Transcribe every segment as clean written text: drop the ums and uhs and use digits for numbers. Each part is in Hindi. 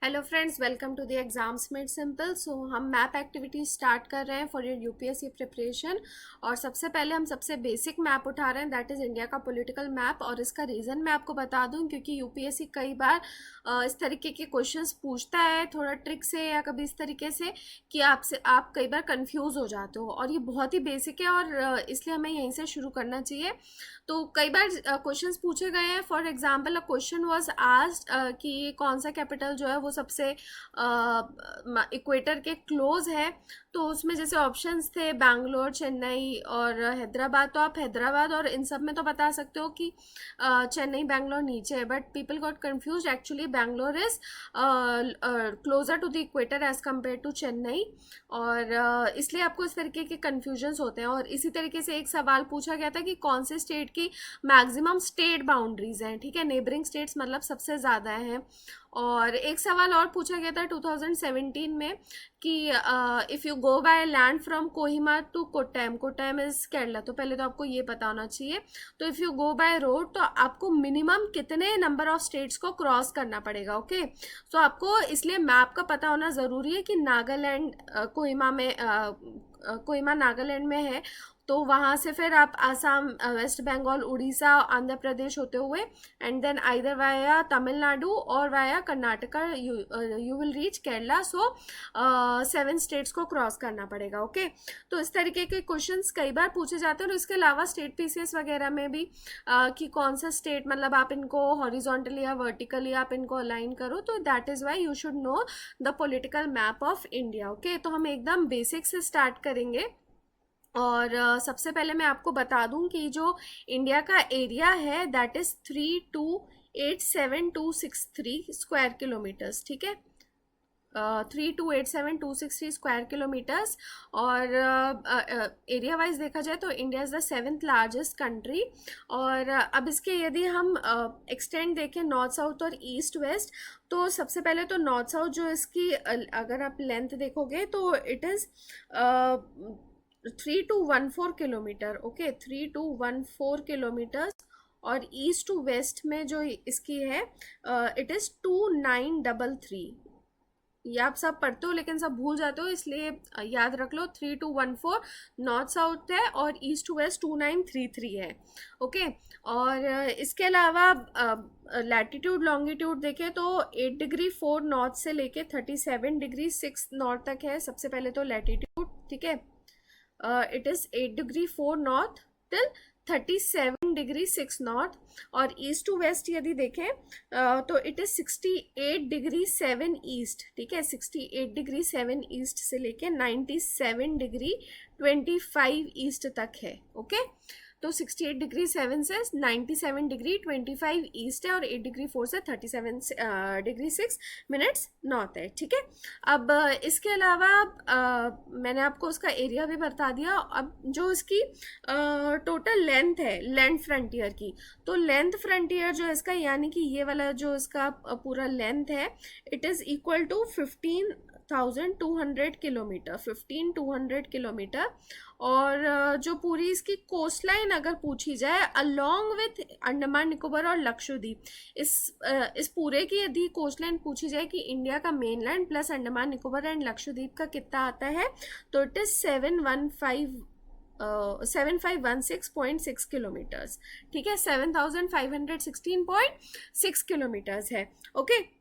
Hello friends, welcome to the exams made simple. So हम मैप एक्टिविटी स्टार्ट कर रहे हैं फॉर योर यूपीएससी प्रिपरेशन। और सबसे पहले हम सबसे बेसिक मैप उठा रहे हैं, दैट इज़ इंडिया का पॉलिटिकल मैप। और इसका रीज़न मैं आपको बता दूं, क्योंकि यूपीएससी कई बार इस तरीके के क्वेश्चंस पूछता है थोड़ा ट्रिक से या कभी इस तरीके से कि आप कई बार कंफ्यूज हो जाते हो। और ये बहुत ही बेसिक है और इसलिए हमें यहीं से शुरू करना चाहिए। तो कई बार क्वेश्चंस पूछे गए हैं। For example a question was asked कि कौन सा कैपिटल जो है वो सबसे इक्वेटर के क्लोज है। तो उसमें जैसे ऑप्शंस थे बैंगलोर, चेन्नई और हैदराबाद। तो आप हैदराबाद और इन सब में तो बता सकते हो कि चेन्नई बैंगलोर नीचे है, but people got confuse. Actually Bangalore is closer to the equator as compare to Chennai. और इसलिए आपको इस तरीके के कन्फ्यूजन्स होते हैं। और इसी तरीके से एक सवाल पूछा गया था कि कौन से स्टेट की मैक्सिमम स्टेट बाउंड्रीज हैं, ठीक है, नेबरिंग स्टेट्स मतलब सबसे ज़्यादा हैं। और एक सवाल और पूछा गया था 2017 में कि if you go by land from Kohima to Kottayam, Kottayam is Kerala, तो पहले तो आपको ये पता होना चाहिए। तो if you go by road तो आपको मिनिमम कितने नंबर ऑफ स्टेट्स को क्रॉस करना पड़ेगा। ओके, तो आपको इसलिए मैप का पता होना ज़रूरी है कि नागालैंड कोहिमा में कोहिमा नागालैंड में है। तो वहाँ से फिर आप आसाम, वेस्ट बंगाल, उड़ीसा, आंध्र प्रदेश होते हुए and then either via Tamil Nadu और via Karnataka you will reach Kerala. So 7 states को क्रॉस करना पड़ेगा। ओके, तो इस तरीके के क्वेश्चंस कई बार पूछे जाते हैं। और इसके अलावा स्टेट पीसीएस वगैरह में भी कि कौन सा स्टेट, मतलब आप इनको हॉरिजॉन्टली या वर्टिकली आप इनको अलाइन करो। तो that is why you should know the political map of India. Okay, तो हम एकदम बेसिक से स्टार्ट करेंगे। और सबसे पहले मैं आपको बता दूं कि जो इंडिया का एरिया है दैट इज 3287263 स्क्वायर किलोमीटर्स, ठीक है, 3287263 स्क्वायर किलोमीटर्स। और एरिया वाइज देखा जाए तो India is the 7th largest country. और अब इसके यदि हम एक्सटेंड देखें नॉर्थ साउथ और ईस्ट वेस्ट, तो सबसे पहले तो नॉर्थ साउथ जो इसकी अगर आप लेंथ देखोगे तो it is 3214 kilometre. Okay, 3214 kilometres. और ईस्ट टू वेस्ट में जो इसकी है इट इज़ 2933। ये आप सब पढ़ते हो लेकिन सब भूल जाते हो, इसलिए याद रख लो 3214 नॉर्थ साउथ है और ईस्ट टू वेस्ट 2933 है। ओके, और इसके अलावा लैटिट्यूड लॉन्गिट्यूड देखें तो 8 डिग्री 4 नॉर्थ से लेके 37 डिग्री 6 नॉर्थ तक है। सबसे पहले तो लैटिट्यूड, ठीक है, it is 8 degree 4 north till 37 degree 6 north. और ईस्ट टू वेस्ट यदि देखें तो इट इज़ 68 डिग्री 7 ईस्ट, ठीक है, 68 डिग्री 7 ईस्ट से लेके 97 डिग्री 25 ईस्ट तक है। ओके, तो 68 डिग्री 7 से 97 डिग्री 25 ईस्ट है और 8 डिग्री 4 से 37 डिग्री 6 मिनट्स नॉर्थ है, ठीक है। अब इसके अलावा मैंने आपको उसका एरिया भी बता दिया। अब जो इसकी टोटल लेंथ है लैंड फ्रंटियर की, तो लेंथ फ्रंटियर जो है इसका, यानी कि ये वाला जो इसका पूरा लेंथ है, it is equal to 15,200 kilometre, 15,200 kilometre. और जो पूरी इसकी कोस्ट लाइन अगर पूछी जाए अलोंग विथ अंडमान निकोबार और लक्षद्वीप, इस पूरे की यदि कोस्ट लाइन पूछी जाए कि इंडिया का main land plus Andaman Nicobar and Lakshadweep का कितना आता है, तो इट इज़ 7516.6 किलोमीटर्स, ठीक है, 7516.6 किलोमीटर्स है। ओके,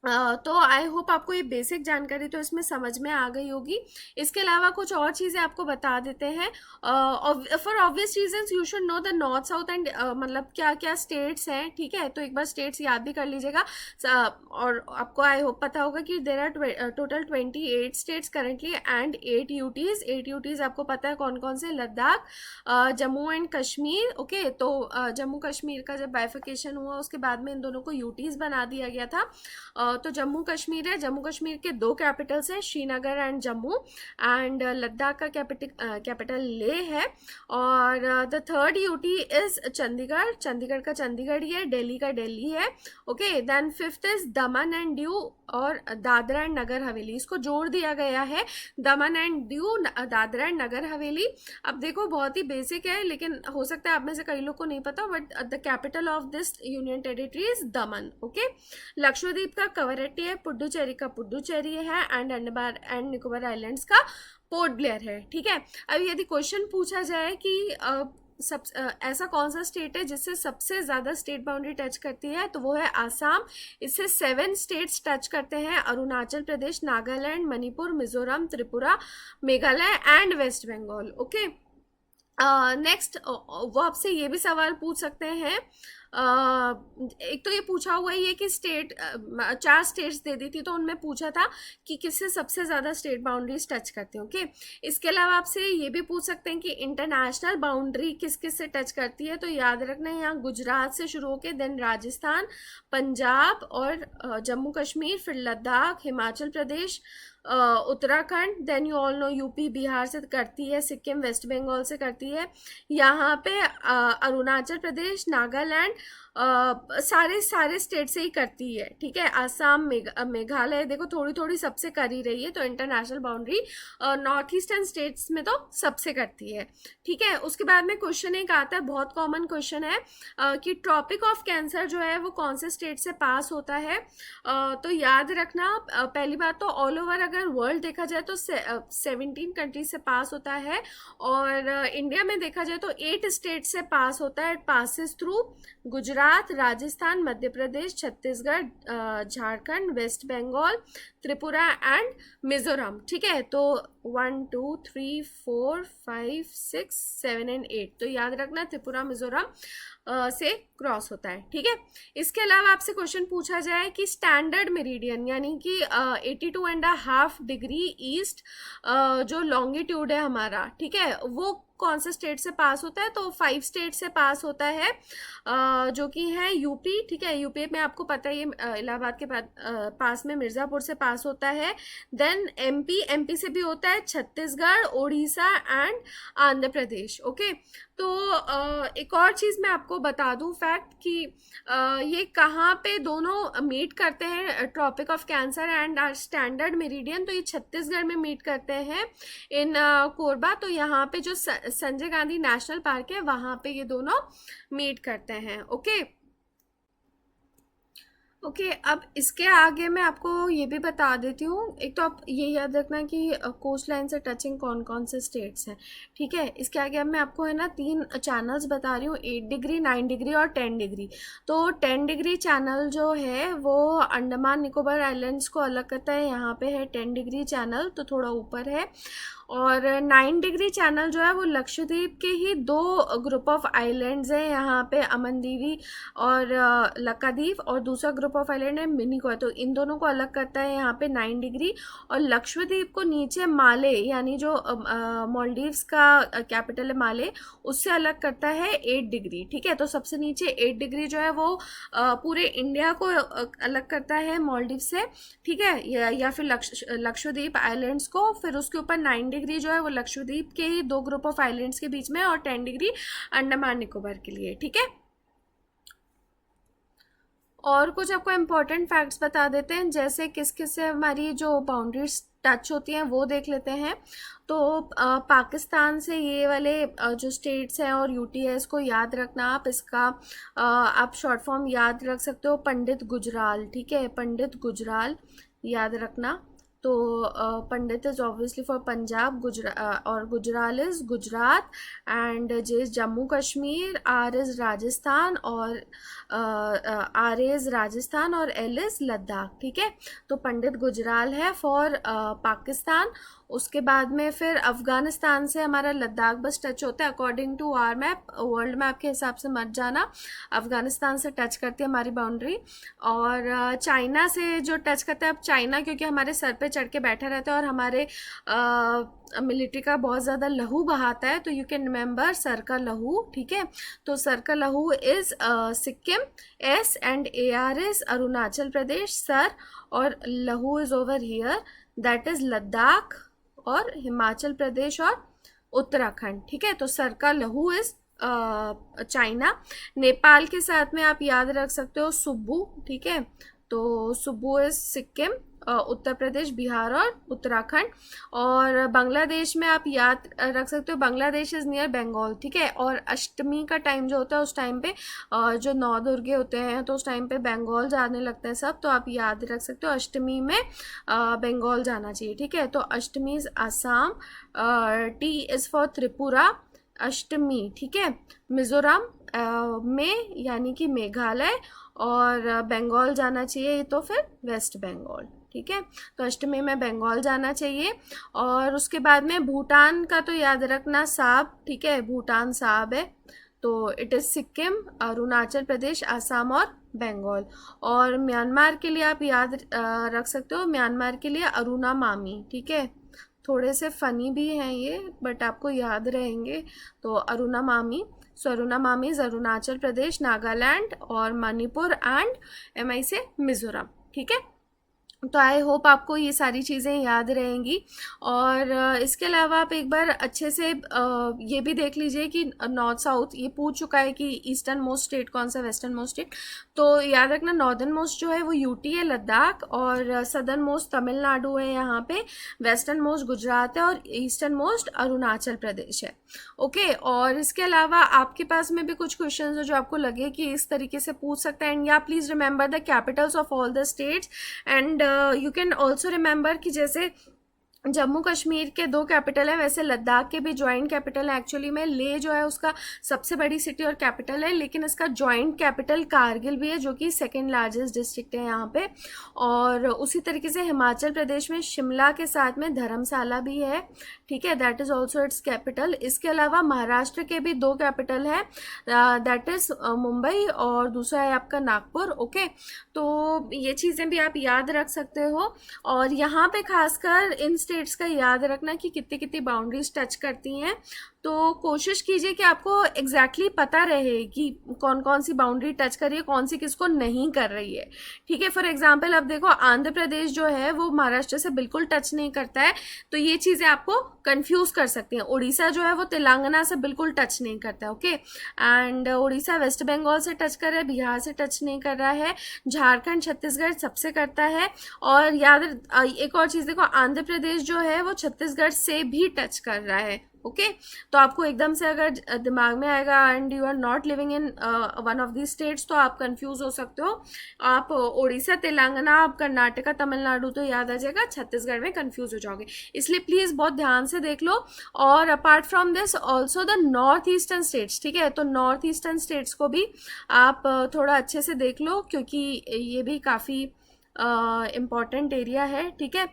तो आई होप आपको ये बेसिक जानकारी तो इसमें समझ में आ गई होगी। इसके अलावा कुछ और चीज़ें आपको बता देते हैं। For obvious reasons you should know the north south and मतलब क्या क्या स्टेट्स हैं, ठीक है, तो एक बार स्टेट्स याद भी कर लीजिएगा। और आपको आई होप पता होगा कि there are total 28 states currently and 8 UTs. 8 UTs आपको पता है कौन कौन से, लद्दाख, जम्मू एंड कश्मीर। ओके, तो जम्मू कश्मीर का जब बाइफिकेशन हुआ उसके बाद में इन दोनों को यूटीज़ बना दिया गया था। तो जम्मू कश्मीर है, जम्मू कश्मीर के दो कैपिटल्स हैं, श्रीनगर एंड जम्मू, एंड लद्दाख का कैपिटल लेह है, और the third UT is Chandigarh, Chandigarh का चंडीगढ़ ही है, दिल्ली का दिल्ली है। Okay, then fifth is Daman and Diu और दादरा एंड नगर हवेली, इसको जोड़ दिया गया है, दमन एंड दीव, दादरा एंड नगर हवेली। अब देखो बहुत ही बेसिक है, लेकिन हो सकता है आप में से कई लोग को नहीं पता, but the capital of this union territory is Daman. Okay, Lakshadweep का कवरट्टी है, पुडुचेरी का पुडुचेरी है, and Andaman and Nicobar islands का पोर्ट ब्लेयर है। ठीक है, अब यदि क्वेश्चन पूछा जाए कि ऐसा कौन सा स्टेट है जिससे सबसे ज़्यादा स्टेट बाउंड्री टच करती है, तो वो है आसाम। इससे 7 स्टेट्स टच करते हैं, Arunachal Pradesh, Nagaland, Manipur, Mizoram, Tripura, Meghalaya and West Bengal. Okay, next वो आपसे ये भी सवाल पूछ सकते हैं, एक तो ये पूछा हुआ ही है कि स्टेट 4 स्टेट्स दे दी थी, तो उनमें पूछा था कि किससे सबसे ज़्यादा स्टेट बाउंड्रीज टच करती हैं। ओके, इसके अलावा आपसे ये भी पूछ सकते हैं कि इंटरनेशनल बाउंड्री किस किस से टच करती है, तो याद रखना यहाँ गुजरात से शुरू होकर देन राजस्थान, पंजाब और जम्मू कश्मीर, फिर Ladakh, Himachal Pradesh, Uttarakhand, then you all know UP Bihar से करती है, सिक्किम वेस्ट बंगाल से करती है, यहाँ पे अरुणाचल प्रदेश, नागालैंड, सारे स्टेट से ही करती है। ठीक है, आसाम, मेघालय देखो थोड़ी थोड़ी सबसे कर ही रही है, तो international boundary north eastern states में तो सबसे करती है। ठीक है, उसके बाद में क्वेश्चन एक आता है, बहुत कॉमन क्वेश्चन है कि ट्रॉपिक ऑफ कैंसर जो है वो कौन से स्टेट से पास होता है। तो याद रखना, पहली बात तो ऑल ओवर अगर वर्ल्ड देखा जाए तो 17 कंट्रीज से पास होता है, और इंडिया में देखा जाए तो 8 स्टेट से पास होता है। It passes through Gujarat, Rajasthan, Madhya Pradesh, Chhattisgarh, Jharkhand, west Bengal, Tripura and Mizoram. ठीक है, तो 1 2 3 4 5 6 7 एंड 8, तो याद रखना त्रिपुरा मिजोरम से क्रॉस होता है। ठीक है, इसके अलावा आपसे क्वेश्चन पूछा जाए कि स्टैंडर्ड मेरिडियन यानी कि 82.5 डिग्री ईस्ट जो लॉन्गिट्यूड है हमारा, ठीक है, वो कौन से स्टेट से पास होता है, तो 5 स्टेट से पास होता है, जो कि है यूपी। ठीक है, यूपी में आपको पता है ये इलाहाबाद के पास में मिर्ज़ापुर से पास होता है, देन एमपी से भी होता है, छत्तीसगढ़, उड़ीसा एंड आंध्र प्रदेश। ओके, तो एक और चीज़ मैं आपको बता दूं फैक्ट कि ये कहाँ पे दोनों मीट करते हैं, tropic of cancer and standard meridian, तो ये छत्तीसगढ़ में मीट करते हैं इन कोरबा। तो यहाँ पे जो संजय गांधी नेशनल पार्क है वहाँ पे ये दोनों मीट करते हैं। ओके, अब इसके आगे मैं आपको ये भी बता देती हूँ, एक तो आप ये याद रखना कि कोस्ट लाइन से टचिंग कौन कौन से स्टेट्स हैं। ठीक है, इसके आगे अब मैं आपको है ना 3 चैनल्स बता रही हूँ, 8 डिग्री, 9 डिग्री और 10 डिग्री। तो 10 डिग्री चैनल जो है वो अंडमान निकोबार आइलैंड्स को अलग करता है, यहाँ पे है 10 डिग्री चैनल, तो थोड़ा ऊपर है। और 9 डिग्री चैनल जो है वो लक्षद्वीप के ही 2 ग्रुप ऑफ आइलैंड्स हैं, यहाँ पे अमनदीवी और लक्काद्वीप, और दूसरा ग्रुप ऑफ आइलैंड है मिनिकॉय, तो इन दोनों को अलग करता है यहाँ पे 9 डिग्री। और लक्षद्वीप को नीचे माले यानी जो मालदीव्स का कैपिटल है माले, उससे अलग करता है 8 डिग्री। ठीक है, तो सबसे नीचे 8 डिग्री जो है वो पूरे इंडिया को अलग करता है मालदीव से। ठीक है, या फिर लक्षद्वीप आइलैंड्स को, फिर उसके ऊपर 9 डिग्री जो है वो लक्षद्वीप के ही 2 ग्रुप ऑफ आइलैंड्स के बीच में, और 10 डिग्री अंडमान निकोबार के लिए। ठीक है, और कुछ आपको इम्पोर्टेंट फैक्ट्स बता देते हैं, जैसे किस किस से हमारी जो बाउंड्रीज टच होती हैं वो देख लेते हैं। तो पाकिस्तान से ये वाले जो स्टेट्स हैं और यूटीएस को याद रखना आप, इसका आप शॉर्ट फॉर्म याद रख सकते हो, पंडित गुजराल। ठीक है, पंडित गुजराल याद रखना। तो Pandit is obviously for Punjab, और Gujral is Gujarat, and J is Jammu Kashmir, R is Rajasthan, और आर इज राजस्थान, और एल इज लद्दाख। ठीक है, तो पंडित गुजराल है फॉर पाकिस्तान। उसके बाद में फिर अफ़गानिस्तान से हमारा लद्दाख बस टच होता है according to our map, world map के हिसाब से मत जाना। अफ़गानिस्तान से टच करती है हमारी बाउंड्री। और चाइना से जो टच करता है, अब चाइना क्योंकि हमारे सर पे चढ़ के बैठा रहता है और हमारे मिलिट्री का बहुत ज़्यादा लहू बहाता है, तो यू कैन रिमेंबर सर का लहू, ठीक है। तो सर का लहू is Sikkim, S and A R is Arunachal Pradesh sir, और लहू is over here, that is Ladakh और हिमाचल प्रदेश और उत्तराखंड, ठीक है। तो सर का लहू इज़ चाइना। नेपाल के साथ में आप याद रख सकते हो सुब्बू, ठीक है। तो सुब्बू इज़ सिक्किम, उत्तर प्रदेश, बिहार और उत्तराखंड। और बांग्लादेश में आप याद रख सकते हो बांग्लादेश इज़ नियर बंगाल, ठीक है। और अष्टमी का टाइम जो होता है उस टाइम पे जो नौ दुर्गे होते हैं तो उस टाइम पे बंगाल जाने लगते हैं सब, तो आप याद रख सकते हो अष्टमी में बंगाल जाना चाहिए, ठीक है। तो Ashtami is Assam, T is for Tripura, Ashtami, ठीक है। मिज़ोरम में यानी कि मेघालय, और बंगाल जाना चाहिए तो फिर वेस्ट बंगाल, ठीक है। तो अष्टमी में बंगाल जाना चाहिए। और उसके बाद में भूटान का तो याद रखना साब, ठीक है, भूटान साब है। तो इट इज़ सिक्किम, अरुणाचल प्रदेश, आसाम और बंगाल। और म्यांमार के लिए आप याद रख सकते हो, म्यांमार के लिए अरुणा मामी, ठीक है। थोड़े से फ़नी भी हैं ये बट आपको याद रहेंगे। तो अरुणा मामी, सो अरुणा मामी इज़ अरुणाचल प्रदेश, नागालैंड और मणिपुर एंड MI से मिज़ोरम, ठीक है। तो आई होप आपको ये सारी चीज़ें याद रहेंगी। और इसके अलावा आप एक बार अच्छे से ये भी देख लीजिए कि नॉर्थ साउथ ये पूछ चुका है कि ईस्टर्न मोस्ट स्टेट कौन सा, वेस्टर्न मोस्ट स्टेट। तो याद रखना नॉर्दर्न मोस्ट जो है वो यूटी है, लद्दाख, और सदर्न मोस्ट तमिलनाडु है यहाँ पे, वेस्टर्न मोस्ट गुजरात है और ईस्टर्न मोस्ट अरुणाचल प्रदेश है, ओके। और इसके अलावा आपके पास में भी कुछ क्वेश्चन है जो आपको लगे कि इस तरीके से पूछ सकते हैं, एंड या please remember the Capitals of all the states. And you can also remember कि जैसे जम्मू कश्मीर के 2 कैपिटल है, वैसे लद्दाख के भी जॉइंट कैपिटल है। एक्चुअली में ले जो है उसका सबसे बड़ी सिटी और कैपिटल है, लेकिन इसका जॉइंट कैपिटल कारगिल भी है जो कि सेकंड लार्जेस्ट डिस्ट्रिक्ट है यहाँ पे। और उसी तरीके से हिमाचल प्रदेश में शिमला के साथ में धर्मशाला भी है, ठीक है, that is also it's capital. इसके अलावा महाराष्ट्र के भी 2 कैपिटल है, दैट इज़ मुंबई और दूसरा है आपका नागपुर, ओके। तो ये चीज़ें भी आप याद रख सकते हो। और यहाँ पे खासकर इन स्टेट्स का याद रखना कि कितनी कितनी बाउंड्रीज टच करती हैं। तो कोशिश कीजिए कि आपको एग्जैक्टली पता रहे कि कौन कौन सी बाउंड्री टच कर रही है, कौन सी किसको नहीं कर रही है, ठीक है। फॉर एग्जांपल अब देखो आंध्र प्रदेश जो है वो महाराष्ट्र से बिल्कुल टच नहीं करता है, तो ये चीज़ें आपको कंफ्यूज कर सकती हैं। उड़ीसा जो है वो तेलंगाना से बिल्कुल टच नहीं करता है, ओके। एंड उड़ीसा वेस्ट बंगाल से टच कर रहा है, बिहार से टच नहीं कर रहा है, झारखंड छत्तीसगढ़ सबसे करता है। और याद एक और चीज़ देखो, आंध्र प्रदेश जो है वो छत्तीसगढ़ से भी टच कर रहा है, ओके। तो आपको एकदम से अगर दिमाग में आएगा and you are not living in one of the states तो आप कंफ्यूज हो सकते हो। आप उड़ीसा, तेलंगाना, आप कर्नाटका, तमिलनाडु तो याद आ जाएगा, छत्तीसगढ़ में कंफ्यूज हो जाओगे, इसलिए प्लीज़ बहुत ध्यान से देख लो। और apart from this also the north eastern states, ठीक है, तो नॉर्थ ईस्टर्न स्टेट्स को भी आप थोड़ा अच्छे से देख लो क्योंकि ये भी काफ़ी इम्पॉर्टेंट एरिया है, ठीक है।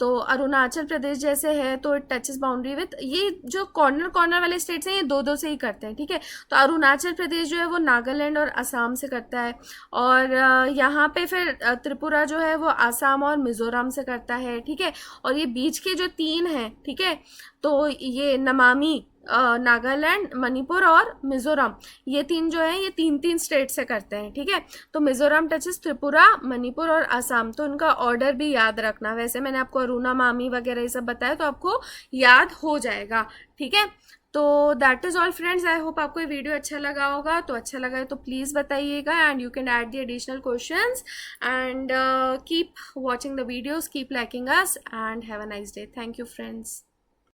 तो अरुणाचल प्रदेश जैसे है तो इट टचेस बाउंड्री विथ, ये जो कॉर्नर कॉर्नर वाले स्टेट्स हैं ये 2-2 से ही करते हैं, ठीक है। तो अरुणाचल प्रदेश जो है वो नागालैंड और असम से करता है। और यहाँ पे फिर त्रिपुरा जो है वो असम और मिज़ोरम से करता है, ठीक है। और ये बीच के जो 3 हैं, ठीक है, तो ये नमामी, नागालैंड, मणिपुर और मिज़ोरम, ये 3 जो है ये 3-3 स्टेट से करते हैं, ठीक है। तो मिज़ोरम टचेस त्रिपुरा, मणिपुर और असम, तो इनका ऑर्डर भी याद रखना। वैसे मैंने आपको अरुणा मामी वगैरह ये सब बताया तो आपको याद हो जाएगा, ठीक है। तो that is all friends, I hope आपको ये वीडियो अच्छा लगा होगा। तो अच्छा लगा है तो प्लीज़ बताइएगा and you can add the additional questions and keep watching the videos, keep liking us and have a nice day. Thank you friends.